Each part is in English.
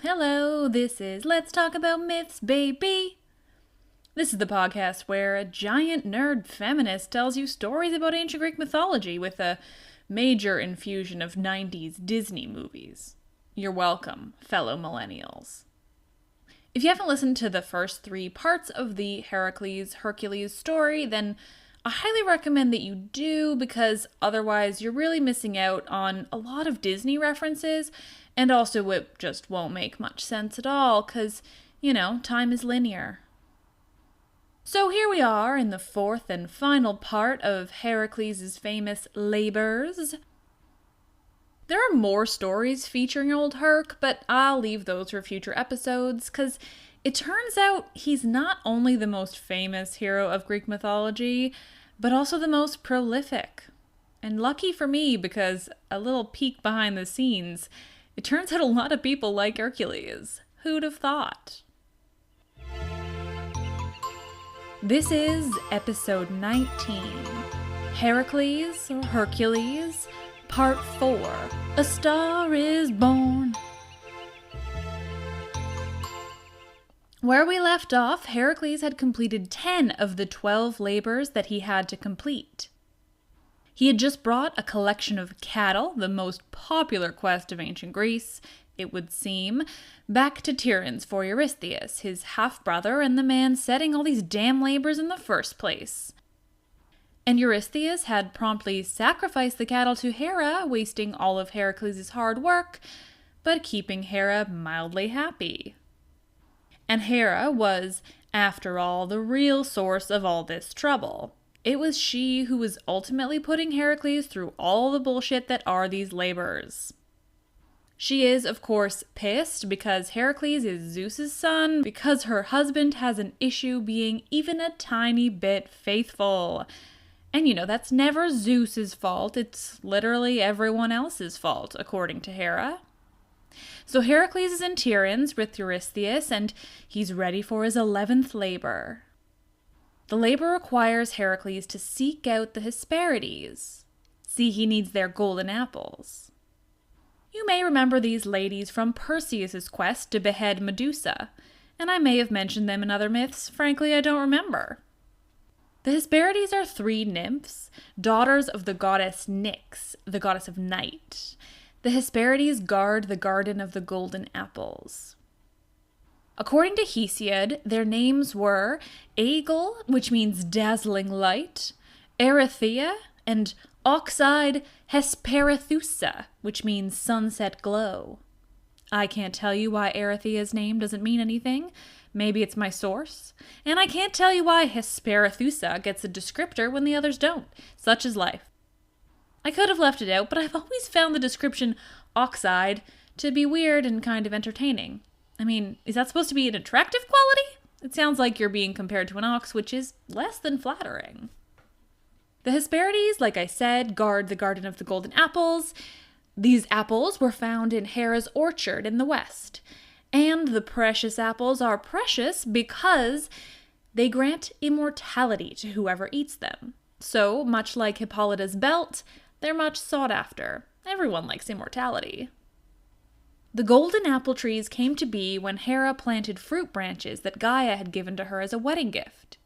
Hello, this is Let's Talk About Myths, baby! This is the podcast where a giant nerd feminist tells you stories about ancient Greek mythology with a major infusion of 90s Disney movies. You're welcome, fellow millennials. If you haven't listened to the first 3 parts of the Hercules story, then I highly recommend that you do, because otherwise you're really missing out on a lot of Disney references, and also it just won't make much sense at all, because, time is linear. So here we are in the 4th and final part of Heracles' famous labors. There are more stories featuring old Herc, but I'll leave those for future episodes, because it turns out he's not only the most famous hero of Greek mythology, but also the most prolific. And lucky for me, because a little peek behind the scenes, it turns out a lot of people like Hercules. Who'd have thought? This is episode 19, Heracles, or Hercules, part 4, A Star is Born. Where we left off, Heracles had completed 10 of the 12 labors that he had to complete. He had just brought a collection of cattle, the most popular quest of ancient Greece, it would seem, back to Tiryns for Eurystheus, his half-brother and the man setting all these damn labors in the first place. And Eurystheus had promptly sacrificed the cattle to Hera, wasting all of Heracles' hard work, but keeping Hera mildly happy. And Hera was, after all, the real source of all this trouble. It was she who was ultimately putting Heracles through all the bullshit that are these labors. She is, of course, pissed because Heracles is Zeus's son, because her husband has an issue being even a tiny bit faithful. And that's never Zeus's fault, it's literally everyone else's fault, according to Hera. So Heracles is in Tiryns with Eurystheus, and he's ready for his 11th labor. The labor requires Heracles to seek out the Hesperides. See, he needs their golden apples. You may remember these ladies from Perseus' quest to behead Medusa, and I may have mentioned them in other myths. Frankly, I don't remember. The Hesperides are 3 nymphs, daughters of the goddess Nyx, the goddess of night. The Hesperides guard the garden of the golden apples. According to Hesiod, their names were Aegle, which means dazzling light, Erythea, and Oxide Hesperithusa, which means sunset glow. I can't tell you why Erythea's name doesn't mean anything. Maybe it's my source. And I can't tell you why Hesperithusa gets a descriptor when the others don't. Such is life. I could have left it out, but I've always found the description oxide to be weird and kind of entertaining. I mean, is that supposed to be an attractive quality? It sounds like you're being compared to an ox, which is less than flattering. The Hesperides, like I said, guard the garden of the golden apples. These apples were found in Hera's orchard in the west. And the precious apples are precious because they grant immortality to whoever eats them. So, much like Hippolyta's belt, they're much sought after. Everyone likes immortality. The golden apple trees came to be when Hera planted fruit branches that Gaia had given to her as a wedding gift.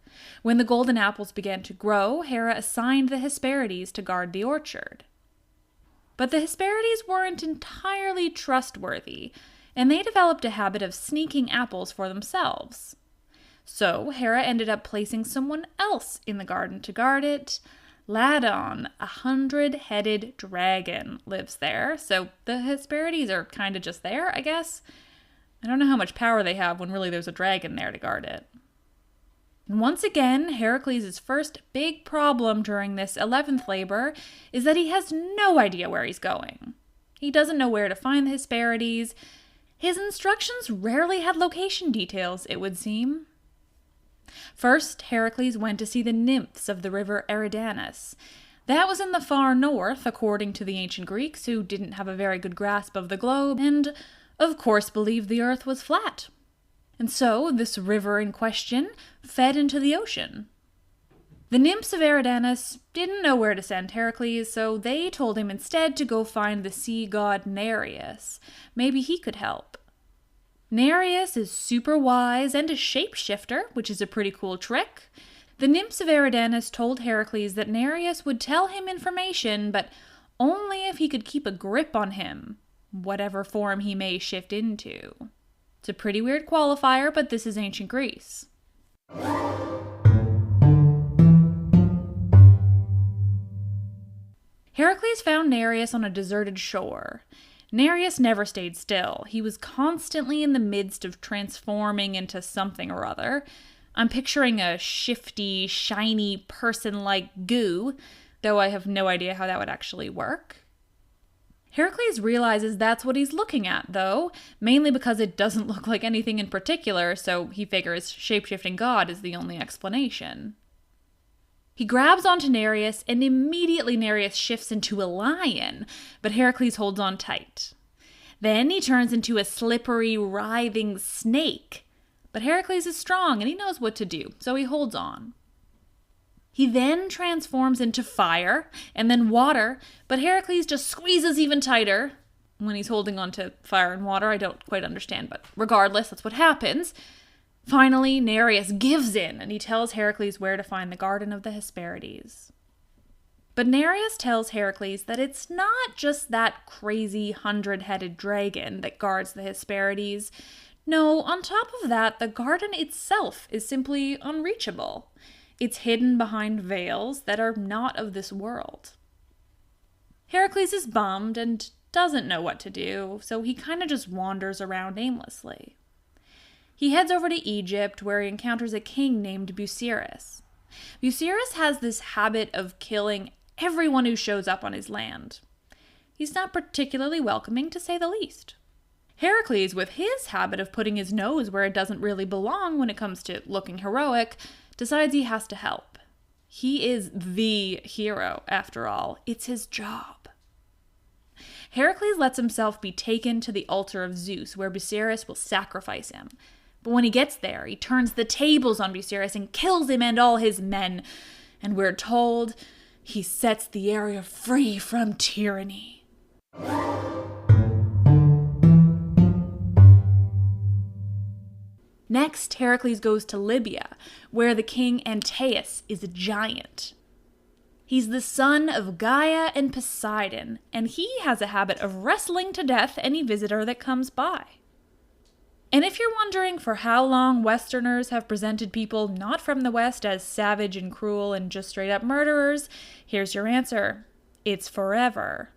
When the golden apples began to grow, Hera assigned the Hesperides to guard the orchard. But the Hesperides weren't entirely trustworthy, and they developed a habit of sneaking apples for themselves. So Hera ended up placing someone else in the garden to guard it. Ladon, a 100-headed dragon, lives there, so the Hesperides are kind of just there, I guess. I don't know how much power they have when really there's a dragon there to guard it. And once again, Heracles' first big problem during this 11th labor is that he has no idea where he's going. He doesn't know where to find the Hesperides. His instructions rarely had location details, it would seem. First, Heracles went to see the nymphs of the river Eridanus. That was in the far north, according to the ancient Greeks, who didn't have a very good grasp of the globe, and, of course, believed the earth was flat. And so, this river in question fed into the ocean. The nymphs of Eridanus didn't know where to send Heracles, so they told him instead to go find the sea god Nereus. Maybe he could help. Nereus is super wise and a shapeshifter, which is a pretty cool trick. The nymphs of Eridanus told Heracles that Nereus would tell him information, but only if he could keep a grip on him, whatever form he may shift into. It's a pretty weird qualifier, but this is ancient Greece. Heracles found Nereus on a deserted shore. Nereus never stayed still. He was constantly in the midst of transforming into something or other. I'm picturing a shifty, shiny person-like goo, though I have no idea how that would actually work. Heracles realizes that's what he's looking at, though, mainly because it doesn't look like anything in particular, so he figures shape-shifting god is the only explanation. He grabs onto Nereus, and immediately Nereus shifts into a lion, but Heracles holds on tight. Then he turns into a slippery, writhing snake, but Heracles is strong and he knows what to do, so he holds on. He then transforms into fire and then water, but Heracles just squeezes even tighter. When he's holding on to fire and water, I don't quite understand, but regardless, that's what happens. Finally, Nereus gives in, and he tells Heracles where to find the Garden of the Hesperides. But Nereus tells Heracles that it's not just that crazy 100-headed dragon that guards the Hesperides. No, on top of that, the garden itself is simply unreachable. It's hidden behind veils that are not of this world. Heracles is bummed and doesn't know what to do, so he kind of just wanders around aimlessly. He heads over to Egypt, where he encounters a king named Busiris. Busiris has this habit of killing everyone who shows up on his land. He's not particularly welcoming, to say the least. Heracles, with his habit of putting his nose where it doesn't really belong when it comes to looking heroic, decides he has to help. He is the hero, after all. It's his job. Heracles lets himself be taken to the altar of Zeus, where Busiris will sacrifice him. But when he gets there, he turns the tables on Busiris and kills him and all his men. And we're told he sets the area free from tyranny. Next, Heracles goes to Libya, where the king Antaeus is a giant. He's the son of Gaia and Poseidon, and he has a habit of wrestling to death any visitor that comes by. And if you're wondering for how long Westerners have presented people not from the West as savage and cruel and just straight up murderers, here's your answer. It's forever.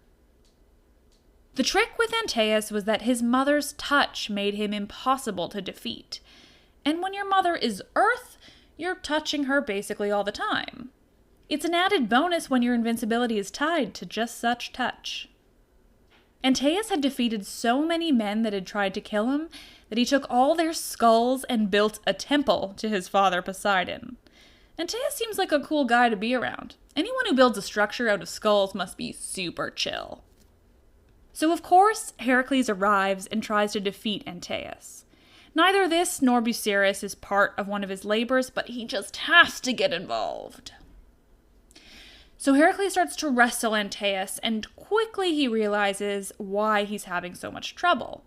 The trick with Antaeus was that his mother's touch made him impossible to defeat. And when your mother is Earth, you're touching her basically all the time. It's an added bonus when your invincibility is tied to just such touch. Antaeus had defeated so many men that had tried to kill him that he took all their skulls and built a temple to his father Poseidon. Antaeus seems like a cool guy to be around. Anyone who builds a structure out of skulls must be super chill. So of course, Heracles arrives and tries to defeat Antaeus. Neither this nor Busiris is part of one of his labors, but he just has to get involved. So Heracles starts to wrestle Antaeus, and quickly he realizes why he's having so much trouble.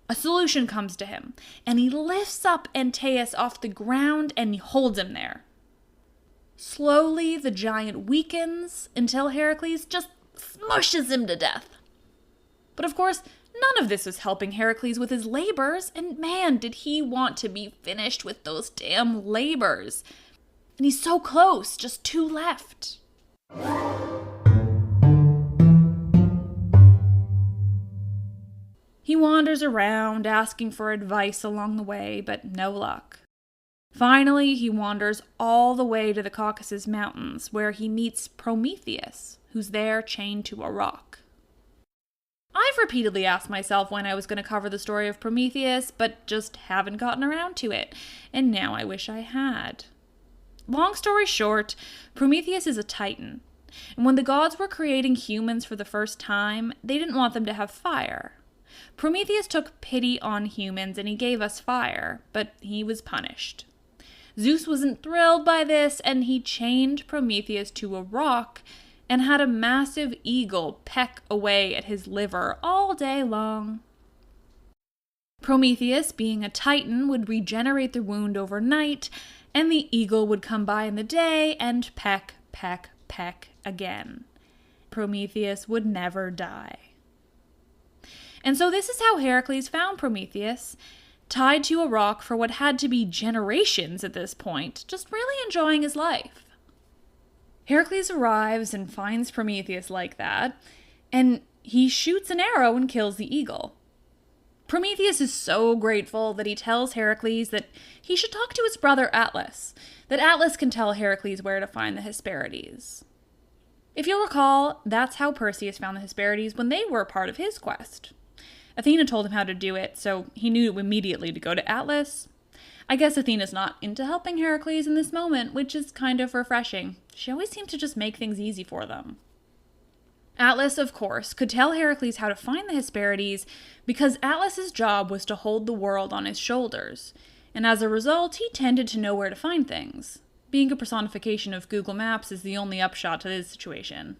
A solution comes to him, and he lifts up Antaeus off the ground and holds him there. Slowly, the giant weakens until Heracles just smushes him to death. But of course, none of this was helping Heracles with his labors, and man, did he want to be finished with those damn labors. And he's so close, just 2 left. He wanders around, asking for advice along the way, but no luck. Finally, he wanders all the way to the Caucasus Mountains, where he meets Prometheus, who's there chained to a rock. I've repeatedly asked myself when I was going to cover the story of Prometheus, but just haven't gotten around to it, and now I wish I had. Long story short, Prometheus is a titan, and when the gods were creating humans for the first time, they didn't want them to have fire. Prometheus took pity on humans and he gave us fire, but he was punished. Zeus wasn't thrilled by this, and he chained Prometheus to a rock and had a massive eagle peck away at his liver all day long. Prometheus, being a titan, would regenerate the wound overnight, and the eagle would come by in the day and peck, peck, peck again. Prometheus would never die. And so this is how Heracles found Prometheus, tied to a rock for what had to be generations at this point, just really enjoying his life. Heracles arrives and finds Prometheus like that, and he shoots an arrow and kills the eagle. Prometheus is so grateful that he tells Heracles that he should talk to his brother Atlas, that Atlas can tell Heracles where to find the Hesperides. If you'll recall, that's how Perseus found the Hesperides when they were part of his quest. Athena told him how to do it, so he knew immediately to go to Atlas. I guess Athena's not into helping Heracles in this moment, which is kind of refreshing. She always seems to just make things easy for them. Atlas, of course, could tell Heracles how to find the Hesperides because Atlas's job was to hold the world on his shoulders, and as a result, he tended to know where to find things. Being a personification of Google Maps is the only upshot to this situation.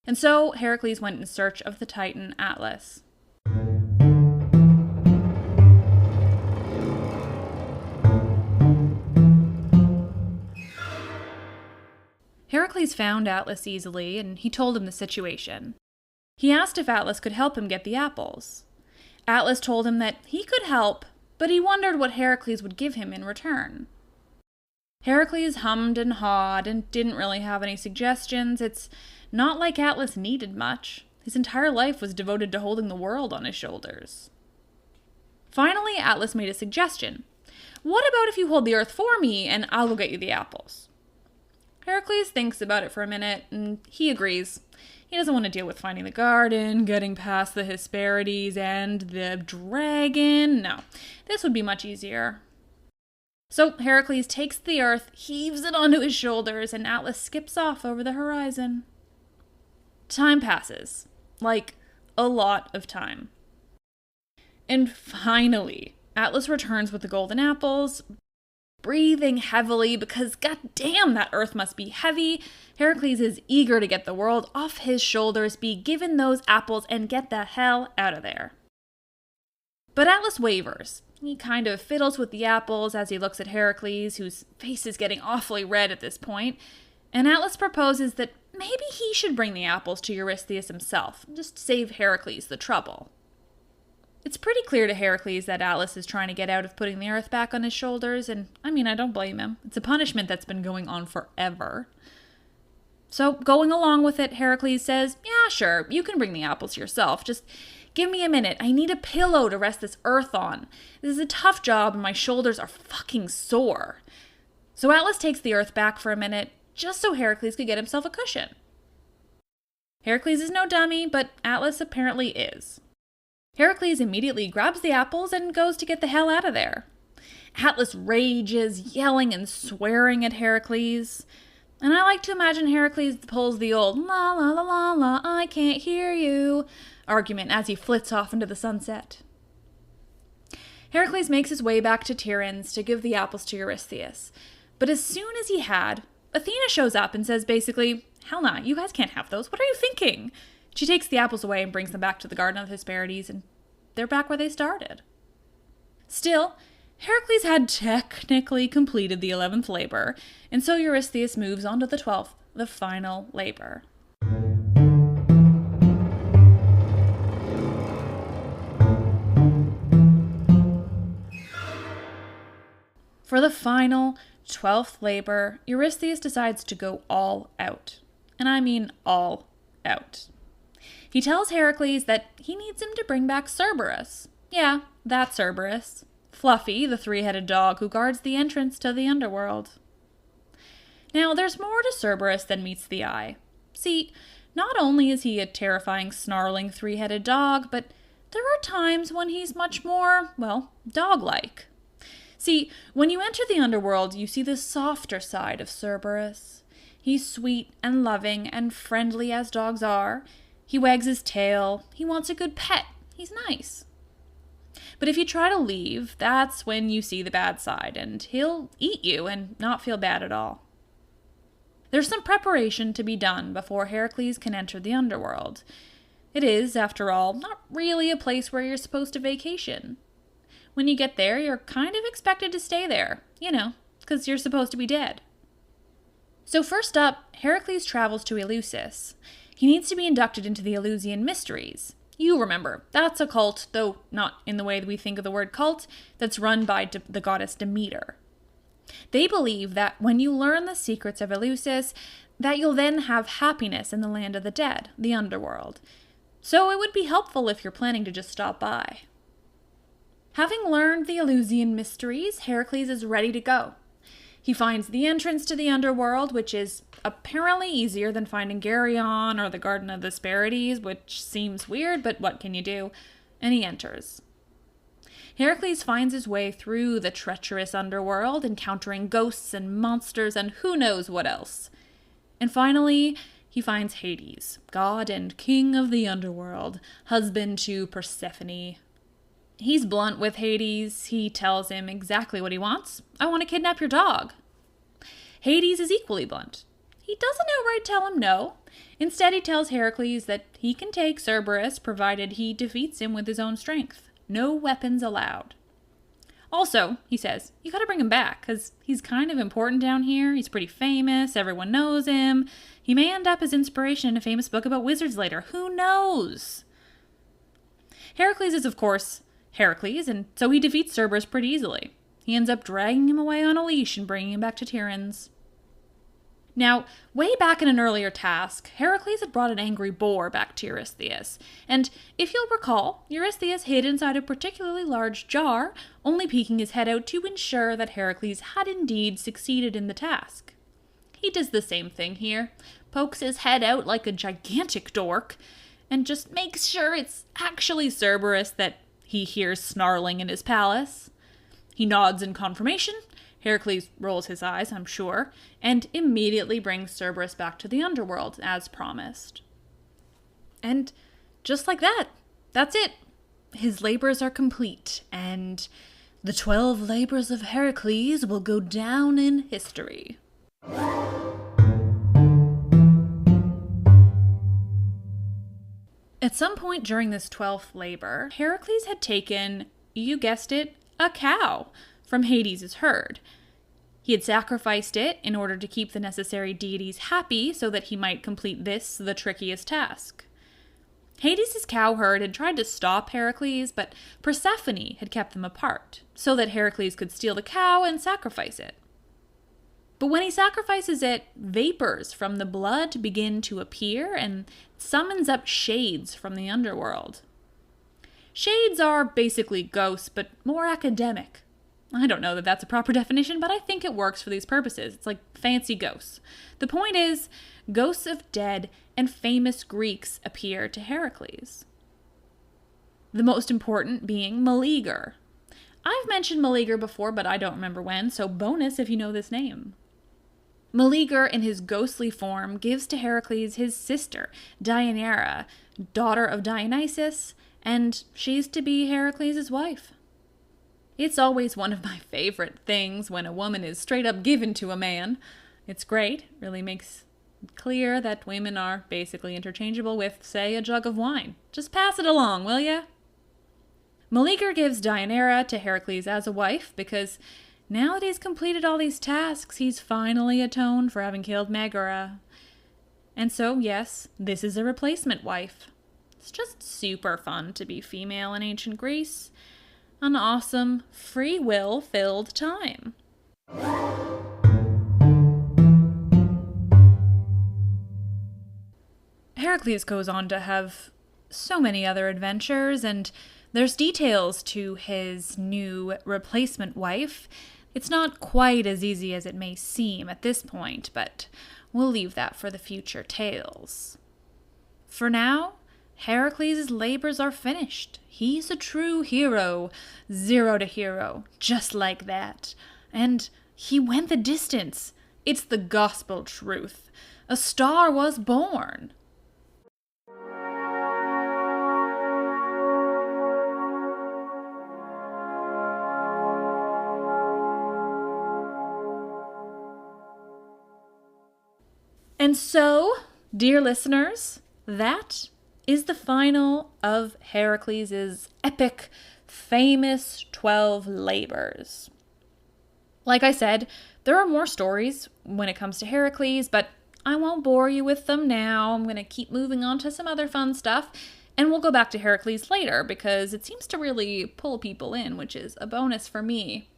And so, Heracles went in search of the Titan Atlas. Heracles found Atlas easily, and he told him the situation. He asked if Atlas could help him get the apples. Atlas told him that he could help, but he wondered what Heracles would give him in return. Heracles hummed and hawed and didn't really have any suggestions. It's not like Atlas needed much. His entire life was devoted to holding the world on his shoulders. Finally, Atlas made a suggestion. What about if you hold the earth for me and I'll go get you the apples? Heracles thinks about it for a minute, and he agrees. He doesn't want to deal with finding the garden, getting past the Hesperides, and the dragon. No, this would be much easier. So Heracles takes the earth, heaves it onto his shoulders, and Atlas skips off over the horizon. Time passes. Like, a lot of time. And finally, Atlas returns with the golden apples, breathing heavily because goddamn that earth must be heavy. Heracles is eager to get the world off his shoulders, be given those apples, and get the hell out of there. But Atlas wavers. He kind of fiddles with the apples as he looks at Heracles, whose face is getting awfully red at this point, and Atlas proposes that maybe he should bring the apples to Eurystheus himself, just save Heracles the trouble. It's pretty clear to Heracles that Atlas is trying to get out of putting the earth back on his shoulders, and I don't blame him. It's a punishment that's been going on forever. So, going along with it, Heracles says, yeah, sure, you can bring the apples yourself. Just give me a minute. I need a pillow to rest this earth on. This is a tough job, and my shoulders are fucking sore. So Atlas takes the earth back for a minute, just so Heracles could get himself a cushion. Heracles is no dummy, but Atlas apparently is. Heracles immediately grabs the apples and goes to get the hell out of there. Atlas rages, yelling and swearing at Heracles. And I like to imagine Heracles pulls the old la la la la la, I can't hear you argument as he flits off into the sunset. Heracles makes his way back to Tiryns to give the apples to Eurystheus. But as soon as he had, Athena shows up and says basically, hell nah, you guys can't have those. What are you thinking? She takes the apples away and brings them back to the Garden of the Hesperides, and they're back where they started. Still, Heracles had technically completed the 11th labor, and so Eurystheus moves on to the 12th, the final labor. For the final 12th labor, Eurystheus decides to go all out. And I mean all out. He tells Heracles that he needs him to bring back Cerberus. Yeah, that Cerberus. Fluffy, the three-headed dog who guards the entrance to the underworld. Now, there's more to Cerberus than meets the eye. See, not only is he a terrifying, snarling, three-headed dog, but there are times when he's much more, dog-like. See, when you enter the underworld, you see the softer side of Cerberus. He's sweet and loving and friendly as dogs are. He wags his tail. He wants a good pet. He's nice. But if you try to leave, that's when you see the bad side, and he'll eat you and not feel bad at all. There's some preparation to be done before Heracles can enter the underworld. It is, after all, not really a place where you're supposed to vacation. When you get there, you're kind of expected to stay there, because you're supposed to be dead. So first up, Heracles travels to Eleusis. He needs to be inducted into the Eleusinian Mysteries. You remember, that's a cult, though not in the way that we think of the word cult, that's run by the goddess Demeter. They believe that when you learn the secrets of Eleusis, that you'll then have happiness in the land of the dead, the underworld. So it would be helpful if you're planning to just stop by. Having learned the Eleusinian Mysteries, Heracles is ready to go. He finds the entrance to the underworld, which is apparently easier than finding Geryon or the Garden of the Hesperides, which seems weird, but what can you do? And he enters. Heracles finds his way through the treacherous underworld, encountering ghosts and monsters and who knows what else. And finally, he finds Hades, god and king of the underworld, husband to Persephone. He's blunt with Hades. He tells him exactly what he wants. I want to kidnap your dog. Hades is equally blunt. He doesn't outright tell him no. Instead, he tells Heracles that he can take Cerberus, provided he defeats him with his own strength. No weapons allowed. Also, he says, you gotta bring him back, because he's kind of important down here. He's pretty famous. Everyone knows him. He may end up as inspiration in a famous book about wizards later. Who knows? Heracles is, of course, Heracles, and so he defeats Cerberus pretty easily. He ends up dragging him away on a leash and bringing him back to Tiryns. Now, way back in an earlier task, Heracles had brought an angry boar back to Eurystheus, and if you'll recall, Eurystheus hid inside a particularly large jar, only peeking his head out to ensure that Heracles had indeed succeeded in the task. He does the same thing here, pokes his head out like a gigantic dork, and just makes sure it's actually Cerberus that he hears snarling in his palace. He nods in confirmation. Heracles rolls his eyes, I'm sure, and immediately brings Cerberus back to the underworld, as promised. And just like that, that's it. His labors are complete, and the 12 labors of Heracles will go down in history. At some point during this 12th labor, Heracles had taken, you guessed it, a cow from Hades' herd. He had sacrificed it in order to keep the necessary deities happy so that he might complete this, the trickiest task. Hades' cow herd had tried to stop Heracles, but Persephone had kept them apart, so that Heracles could steal the cow and sacrifice it. But when he sacrifices it, vapors from the blood begin to appear and summons up shades from the underworld. Shades are basically ghosts, but more academic. I don't know that that's a proper definition, but I think it works for these purposes. It's like fancy ghosts. The point is, ghosts of dead and famous Greeks appear to Heracles. The most important being Meleager. I've mentioned Meleager before, but I don't remember when, so bonus if you know this name. Meleager, in his ghostly form, gives to Heracles his sister, Deianira, daughter of Dionysus, and she's to be Heracles' wife. It's always one of my favorite things when a woman is straight up given to a man. It's great. It really makes it clear that women are basically interchangeable with, say, a jug of wine. Just pass it along, will ya? Meleager gives Deianira to Heracles as a wife because now that he's completed all these tasks, he's finally atoned for having killed Megara. And so, yes, this is a replacement wife. It's just super fun to be female in ancient Greece. An awesome, free will-filled time. Heracles goes on to have so many other adventures, and there's details to his new replacement wife. It's not quite as easy as it may seem at this point, but we'll leave that for the future tales. For now, Heracles' labors are finished. He's a true hero, 0 to hero, just like that. And he went the distance. It's the gospel truth. A star was born. And so, dear listeners, that is the final of Heracles' epic, famous 12 labors. Like I said, there are more stories when it comes to Heracles, but I won't bore you with them now. I'm going to keep moving on to some other fun stuff, and we'll go back to Heracles later because it seems to really pull people in, which is a bonus for me.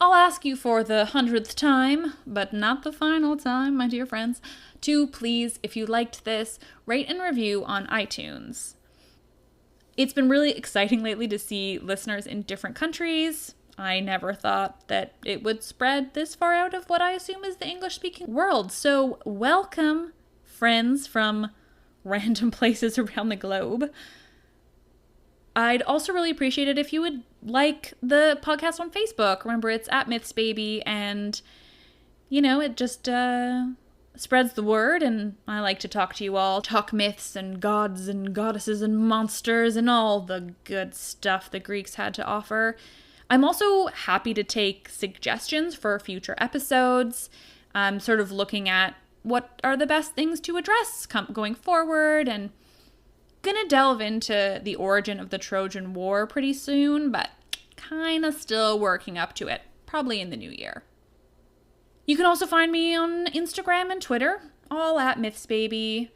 I'll ask you for the 100th time, but not the final time, my dear friends, to please, if you liked this, rate and review on iTunes. It's been really exciting lately to see listeners in different countries. I never thought that it would spread this far out of what I assume is the English-speaking world. So welcome, friends from random places around the globe. I'd also really appreciate it if you would like the podcast on Facebook. Remember, it's @MythsBaby, and, it just spreads the word, and I like to talk to you all, talk myths and gods and goddesses and monsters and all the good stuff the Greeks had to offer. I'm also happy to take suggestions for future episodes. I'm sort of looking at what are the best things to address going forward, and gonna delve into the origin of the Trojan War pretty soon, but kind of still working up to it, probably in the new year. You can also find me on Instagram and Twitter, all @MythsBaby.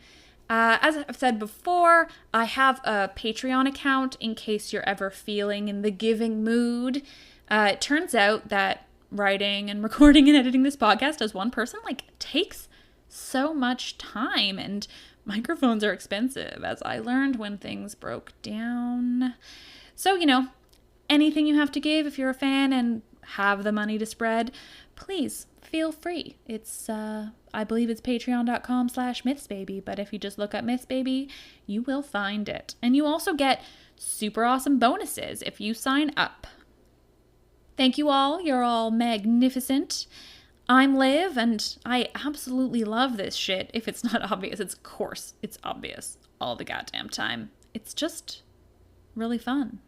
As I've said before, I have a Patreon account in case you're ever feeling in the giving mood. It turns out that writing and recording and editing this podcast as one person, takes so much time, and microphones are expensive, as I learned when things broke down. So, anything you have to give if you're a fan and have the money to spread, please feel free. It's, I believe it's patreon.com/mythsbaby, but if you just look up MythsBaby, you will find it. And you also get super awesome bonuses if you sign up. Thank you all. You're all magnificent. I'm Liv, and I absolutely love this shit. If it's not obvious, of course it's obvious all the goddamn time. It's just really fun.